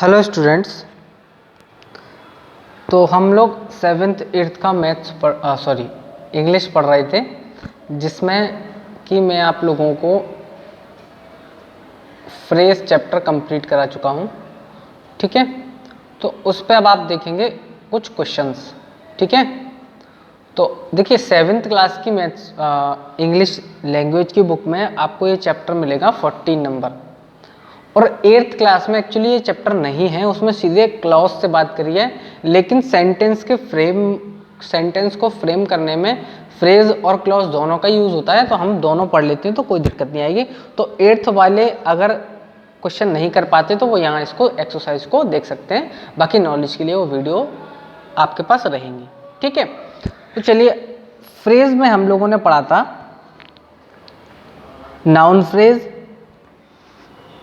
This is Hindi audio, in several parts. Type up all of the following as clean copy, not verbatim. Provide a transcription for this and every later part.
Hello students. तो हम लोग 7th 8th का मैथ्स इंग्लिश पढ़ रहे थे, जिसमें कि मैं आप लोगों को फ्रेज चैप्टर कंप्लीट करा चुका हूँ। ठीक है, तो उस पर अब आप देखेंगे कुछ क्वेश्चंस। ठीक है, तो देखिए 7th क्लास की मैथ्स इंग्लिश लैंग्वेज की बुक में आपको ये चैप्टर मिलेगा 14 नंबर, और 8th क्लास में एक्चुअली ये चैप्टर नहीं है, उसमें सीधे क्लॉज से बात करी है, लेकिन सेंटेंस को फ्रेम करने में फ्रेज और क्लॉज दोनों का यूज होता है, तो हम दोनों पढ़ लेते हैं तो कोई दिक्कत नहीं आएगी। तो 8th वाले अगर क्वेश्चन नहीं कर पाते तो वो यहाँ इसको एक्सरसाइज को देख सकते हैं, बाकी नॉलेज के लिए वो वीडियो आपके पास रहेंगी। ठीक है, तो चलिए फ्रेज में हम लोगों ने पढ़ा था noun phrase,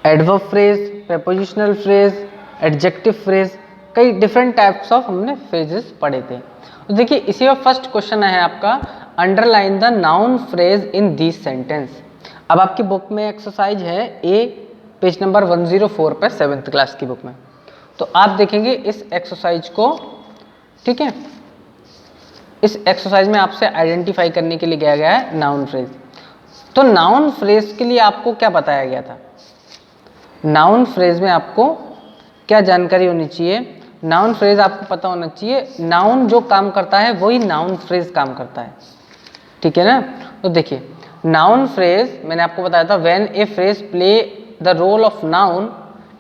adverb phrase, prepositional phrase, adjective phrase, कई डिफरेंट टाइप्स ऑफ हमने फ्रेजेस पढ़े थे। तो देखिए इसी में फर्स्ट क्वेश्चन है आपका, underline the noun phrase in this sentence. अब आपकी बुक में एक्सरसाइज है ए, पेज नंबर 104 पे 7th क्लास की बुक में। तो आप देखेंगे इस एक्सरसाइज को। ठीक है, इस एक्सरसाइज में आपसे आइडेंटिफाई करने के लिए गया है नाउन फ्रेज। तो नाउन फ्रेज के लिए आपको क्या बताया गया था? नाउन फ्रेज में आपको क्या जानकारी होनी चाहिए? नाउन फ्रेज आपको पता होना चाहिए, नाउन जो काम करता है वही नाउन फ्रेज काम करता है। ठीक है ना? तो देखिए नाउन फ्रेज मैंने आपको बताया था, when a phrase play the role of noun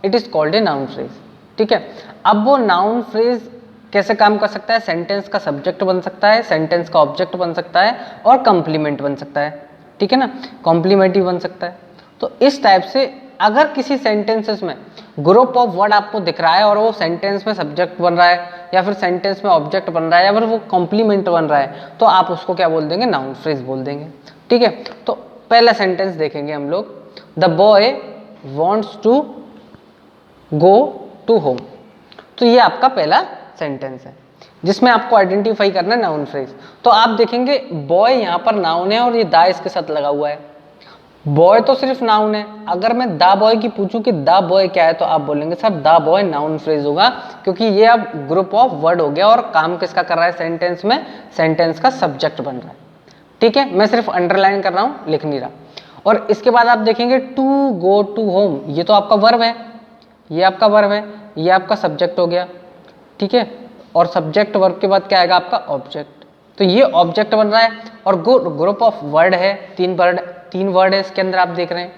it is called a noun phrase. ठीक है, अब वो नाउन फ्रेज कैसे काम कर सकता है? सेंटेंस का सब्जेक्ट बन सकता है, सेंटेंस का ऑब्जेक्ट बन सकता है, और कंप्लीमेंट बन सकता है। ठीक है ना, कॉम्प्लीमेंट्री बन सकता है। तो इस टाइप से अगर किसी सेंटेंसेस में ग्रुप ऑफ वर्ड आपको दिख रहा है और वो सेंटेंस में सब्जेक्ट बन रहा है, या फिर सेंटेंस में ऑब्जेक्ट बन रहा है, या फिर वो कॉम्प्लीमेंट बन रहा है, तो आप उसको क्या बोल देंगे? नाउन फ्रेज बोल देंगे। ठीक है, तो पहला सेंटेंस देखेंगे हम लोग, the boy wants to go to home. तो ये आपका पहला सेंटेंस है जिसमें आपको आइडेंटिफाई करना है नाउन फ्रेज। तो आप देखेंगे बॉय यहाँ पर नाउन है और ये दा इसके साथ लगा हुआ है। बॉय तो सिर्फ नाउन है, अगर मैं द बॉय की पूछूं कि द बॉय क्या है, तो आप बोलेंगे साहब द बॉय नाउन फ्रेज होगा, क्योंकि ये अब ग्रुप ऑफ वर्ड हो गया और काम किसका कर रहा है सेंटेंस में? सेंटेंस का सब्जेक्ट बन रहा है। ठीक है, मैं सिर्फ अंडरलाइन कर रहा हूं, लिख नहीं रहा। और इसके बाद आप देखेंगे टू गो टू होम, ये तो आपका वर्ब है, ये आपका वर्ब है, ये आपका सब्जेक्ट हो गया। ठीक है, और सब्जेक्ट वर्ब के बाद क्या आएगा? आपका ऑब्जेक्ट। तो ये ऑब्जेक्ट बन रहा है, और ग्रुप ऑफ वर्ड है, तीन वर्ड है इसके अंदर आप देख रहे हैं।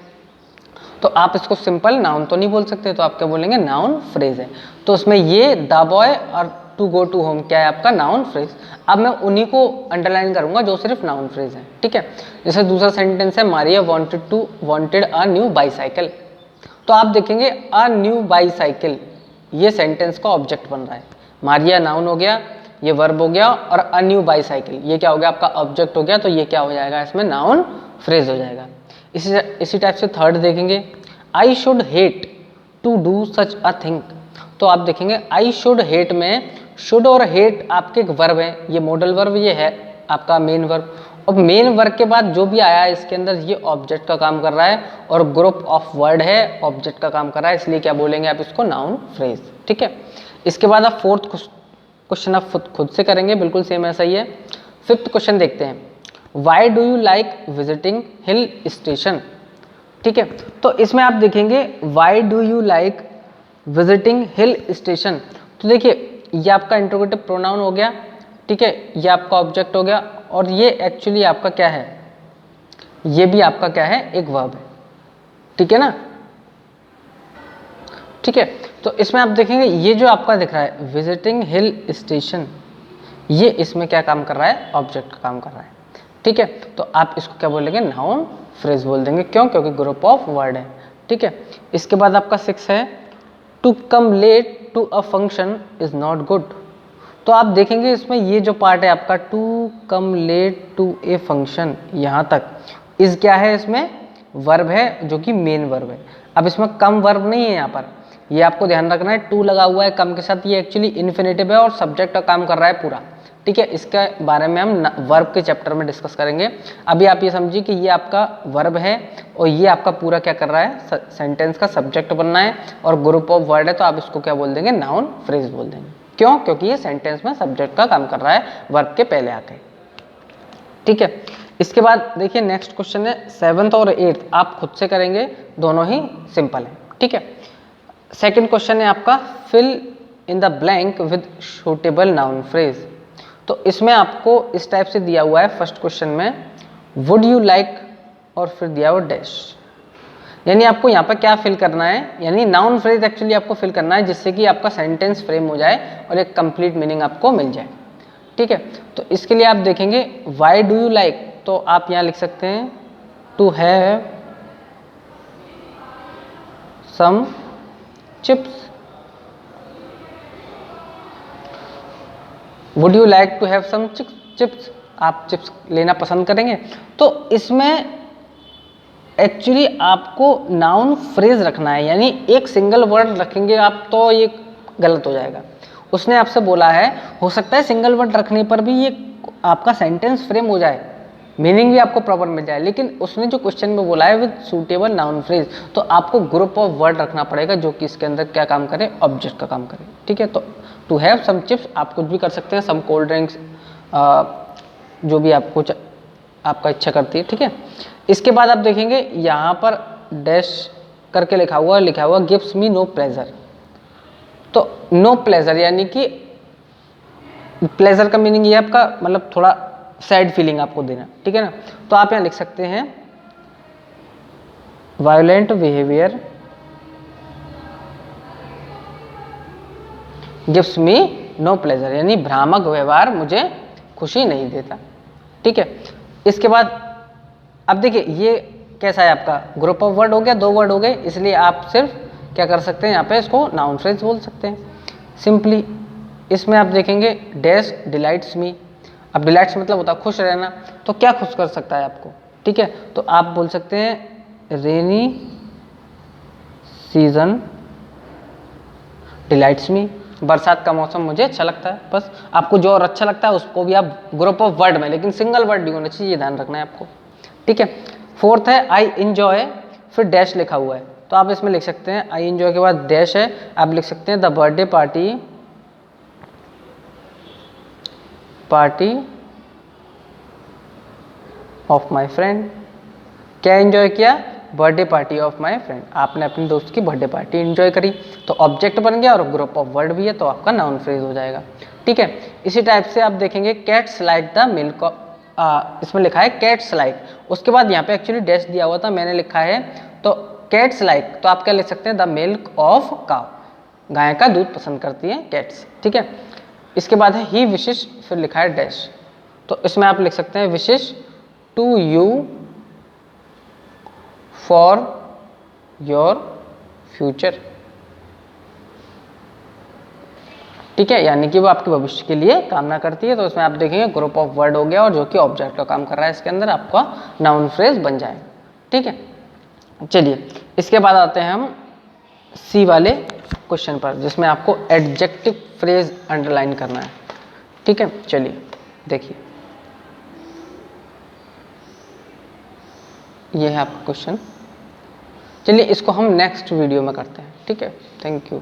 तो आप इसको सिंपल नाउन तो नहीं बोल सकते, तो आप क्या बोलेंगे? नाउन फ्रेज है। तो उसमें ये द बॉय और टू गो टू होम क्या है? आपका नाउन फ्रेज। अब मैं उन्हीं को अंडरलाइन करूंगा जो सिर्फ नाउन फ्रेज है। ठीक है, जैसे दूसरा सेंटेंस है, Maria wanted a new bicycle. तो आप देखेंगे अ न्यू बाईसाइकिल, ये सेंटेंस का ऑब्जेक्ट बन रहा है। मारिया नाउन हो गया, ये वर्ब हो गया, और अ न्यू बाईसाइकिल ये क्या हो गया? आपका ऑब्जेक्ट हो गया। तो ये क्या हो जाएगा? इसमें नाउन फ्रेज हो जाएगा। इसी टाइप से थर्ड देखेंगे, I should hate to do such a thing. तो आप देखेंगे आई शुड हेट में शुड और हेट आपके एक वर्ब है, ये मॉडल वर्ब, ये है आपका मेन वर्ब। और मेन वर्ब के बाद जो भी आया है इसके अंदर ये ऑब्जेक्ट का काम कर रहा है, और ग्रुप ऑफ वर्ड है, ऑब्जेक्ट का काम कर रहा है, इसलिए क्या बोलेंगे आप इसको? Noun phrase. ठीक है, इसके बाद आप फोर्थ क्वेश्चन आप खुद से करेंगे, बिल्कुल सेम ऐसा ही है। फिफ्थ क्वेश्चन देखते हैं, why do you like visiting hill station. ठीक है, तो इसमें आप देखेंगे why do you like visiting hill station. तो देखिए ये आपका इंट्रोगेटिव प्रोनाउन हो गया। ठीक है, ये आपका ऑब्जेक्ट हो गया, और ये एक्चुअली आपका क्या है? ये भी आपका क्या है? एक वर्ब है। ठीक है ना? ठीक है, तो इसमें आप देखेंगे ये जो आपका दिख रहा है विजिटिंग हिल स्टेशन, ये इसमें क्या काम कर रहा है? ऑब्जेक्ट का काम कर रहा है। ठीक है, तो आप इसको क्या बोलेंगे? नाउन फ्रेज बोल देंगे। क्यों? क्योंकि ग्रुप ऑफ वर्ड है। ठीक है, इसके बाद आपका 6 है, to come late to a function is not good. तो आप देखेंगे इसमें ये जो पार्ट है आपका, to come late to a function, यहाँ तक इस क्या है? इसमें वर्ब है, जो कि मेन वर्ब है। अब इसमें कम वर्ब नहीं है यहाँ पर, ये आपको ध्यान रखना है, टू लगा हुआ है कम के साथ, ये एक्चुअली इन्फिनेटिव है और सब्जेक्ट का काम कर रहा है पूरा। ठीक ठीक है, इसके बारे में हम वर्ब के चैप्टर में डिस्कस करेंगे। अभी आप ये समझिए कि ये आपका वर्ब है और ये आपका पूरा क्या कर रहा है, सेंटेंस का सब्जेक्ट बनना है, और ग्रुप ऑफ वर्ड है तो आप इसको क्या बोल देंगे, नाउन फ्रेज बोल देंगे। क्यों? क्योंकि ये सेंटेंस में सब्जेक्ट का काम कर रहा है वर्ब के पहले आके। ठीक है, इसके बाद देखिए नेक्स्ट क्वेश्चन है 7th और 8th, आप खुद से करेंगे, दोनों ही सिंपल है। ठीक है, सेकंड क्वेश्चन है आपका fill in the blank with suitable noun phrase. तो इसमें आपको इस टाइप से दिया हुआ है फर्स्ट क्वेश्चन में, वुड यू लाइक, और फिर दिया हुआ डैश, यानी आपको यहाँ पर क्या फिल करना है, यानी नाउन फ्रेज एक्चुअली आपको फिल करना है जिससे कि आपका सेंटेंस फ्रेम हो जाए और एक कंप्लीट मीनिंग आपको मिल जाए। ठीक है, तो इसके लिए आप देखेंगे वाई डू यू लाइक, तो आप यहाँ लिख सकते हैं to have some chips, would you like to have some chips, आप चिप्स लेना पसंद करेंगे। तो इसमें एक्चुअली आपको नाउन फ्रेज रखना है, यानी एक सिंगल वर्ड रखेंगे आप तो ये गलत हो जाएगा। उसने आपसे बोला है, हो सकता है सिंगल वर्ड रखने पर भी ये आपका सेंटेंस फ्रेम हो जाए, मीनिंग भी आपको प्रॉपर मिल जाए, लेकिन उसने जो क्वेश्चन में बोला है विद सूटेबल नाउन फ्रेज, तो आपको ग्रुप ऑफ वर्ड रखना पड़ेगा जो कि इसके अंदर क्या काम करे, ऑब्जेक्ट का काम करे। ठीक है, तो टू हैव सम चिप्स आप कुछ भी कर सकते हैं, सम कोल्ड ड्रिंक्स, जो भी आपको आपका इच्छा करती है। ठीक है, इसके बाद आप देखेंगे यहाँ पर डैश करके लिखा हुआ गिव्स मी नो प्लेजर। तो नो प्लेजर यानी कि प्लेजर का मीनिंग ये आपका मतलब थोड़ा सैड फीलिंग आपको देना। ठीक है ना, तो आप यहाँ लिख सकते हैं violent behaviour gives me know pleasure, यानी भ्रामक व्यवहार मुझे खुशी नहीं देता। ठीक है, इसके बाद अब देखिए ये कैसा है आपका ग्रुप ऑफ वर्ड हो गया, 2 वर्ड हो गए, इसलिए आप सिर्फ क्या कर सकते हैं, यहाँ पे इसको नाउन फ्रेज बोल सकते हैं सिंपली। इसमें आप देखेंगे डैश डिलाइट्स मी, अब डिलाइट्स मतलब होता है खुश रहना, तो क्या खुश कर सकता है आपको। ठीक है, तो आप बोल सकते हैं रेनी सीजन डिलाइट्स मी, बरसात का मौसम मुझे अच्छा लगता है। बस आपको जो और अच्छा लगता है उसको भी आप ग्रुप ऑफ वर्ड में, लेकिन सिंगल वर्ड नहीं होना चाहिए, ये ध्यान रखना है आपको। ठीक है, 4th है आई इंजॉय, फिर डैश लिखा हुआ है, तो आप इसमें लिख सकते हैं आई इंजॉय के बाद डैश है, आप लिख सकते हैं the birthday party of my friend. क्या एंजॉय किया, birthday party of my friend, आपने अपने दोस्त की बर्थडे पार्टी एंजॉय करी, तो ऑब्जेक्ट बन गया और ग्रुप ऑफ वर्ड भी है, तो आपका नाउन फ्रेज हो जाएगा। ठीक है, इसी टाइप से आप देखेंगे कैट्स लाइक द मिल्क, इसमें लिखा है कैट्स लाइक, उसके बाद यहाँ पे एक्चुअली डैश दिया हुआ था, मैंने लिखा है तो कैट्स लाइक, तो आप क्या लिख सकते हैं द मिल्क ऑफ काउ, गाय का दूध पसंद करती है कैट्स। ठीक है, इसके बाद है ही विशेष, फिर लिखा है डैश, तो इसमें आप लिख सकते हैं wishes to you for your future. ठीक है, यानी कि वो आपके भविष्य के लिए कामना करती है, तो इसमें आप देखेंगे ग्रुप ऑफ वर्ड हो गया और जो कि ऑब्जेक्ट का काम कर रहा है, इसके अंदर आपका नाउन फ्रेज बन जाए। ठीक है, चलिए इसके बाद आते हैं हम सी वाले क्वेश्चन पर, जिसमें आपको एडजेक्टिव फ्रेज अंडरलाइन करना है। ठीक है, चलिए देखिए ये है आपका क्वेश्चन। चलिए इसको हम नेक्स्ट वीडियो में करते हैं। ठीक है, थैंक यू।